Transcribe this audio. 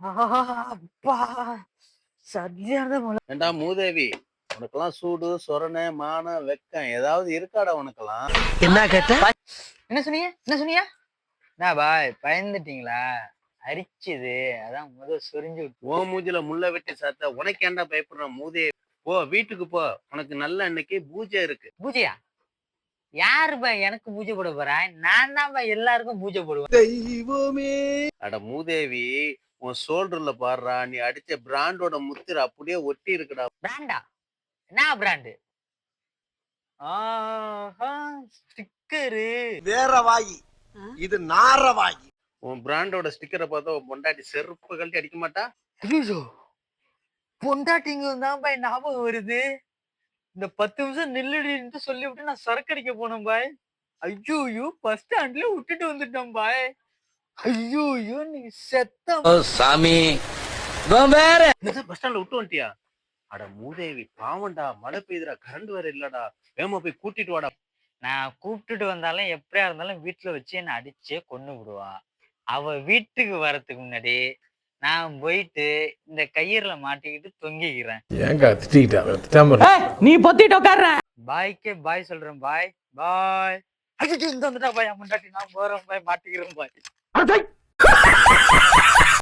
அப்பா சரியான மழை. ஏண்டா மூதேவி, உனக்கெல்லாம் சூடு சொரணை மானம் வெக்கம் ஏதாவது இருக்காடா உனக்கெல்லாம்? என்ன கேட்ட? என்ன சொன்னீங்க? என்ன சொன்னீங்க? என்ன பாய் பயந்துட்டீங்களா? அரிச்சுது அதான் சொரிஞ்சு ஓ மூஞ்சில முள்ள வெட்டி சாத்த உனக்கு ஏன்டா பயப்படுற மூதேவி? போ வீட்டுக்கு போ, உனக்கு நல்ல அன்னைக்கு பூஜை இருக்கு. பூஜையா? யாரு பாய் எனக்கு பூஜை போட போறேன்? நான் தான் பாய் எல்லாருக்கும் பூஜை போடுவேன். தெய்வமே. அட மூதேவி, உன் சோல்டர்ல பாடுறா, நீ அடிச்ச பிராண்டோட முத்திர அப்படியே ஒட்டி இருக்குடா. பிராண்டா? என்ன பிராண்டு? ஸ்டிக்கரு வேற வாயி, இது நார வாயி. உன் பிராண்டோட ஸ்டிக்கரை பார்த்தா உன் பொண்டாட்டி செருப்பு கழட்டி அடிக்க மாட்டா? ஐயோ பொண்டாட்டிங்க தான் பாய் ஞாபகம் வருது. இந்த 10 நிமிஷம் நில்லுடின்னு சொல்லிவிட்டு நான் சரக்கு அடிக்க போனேன் பாய். ஐயோ பஸ் ஸ்டாண்ட்ல விட்டுட்டு வந்துட்டேன் பாய். ஐயோ நீங்க செத்த சாமி வேற பஸ் ஸ்டாண்ட்ல விட்டு வந்துட்டியா? அட மூதேவி பாவண்டா, மழை பெய்யுதுடா, கரண்ட் வேற இல்லடா, வேகமா போய் கூட்டிட்டு வாடா. நான் கூப்பிட்டுட்டு வந்தாலும் எப்படியா இருந்தாலும் வீட்டுல வச்சு என்ன அடிச்சே கொன்னு விடுவா. அவ வீட்டுக்கு வரதுக்கு முன்னாடி நான் போயிட்டு இந்த கயிறுல மாட்டிக்கிட்டு தொங்கிக்கிறேன். நீ பொத்திட்டு உட்கார்ற. பாய்க்கே பாய் சொல்றேன் பாய். பாய். ஐயோ இந்த வந்துட்டா பாய் முன்னாடி நான் போறேன் பாய், மாட்டிக்கிறேன் பாய்.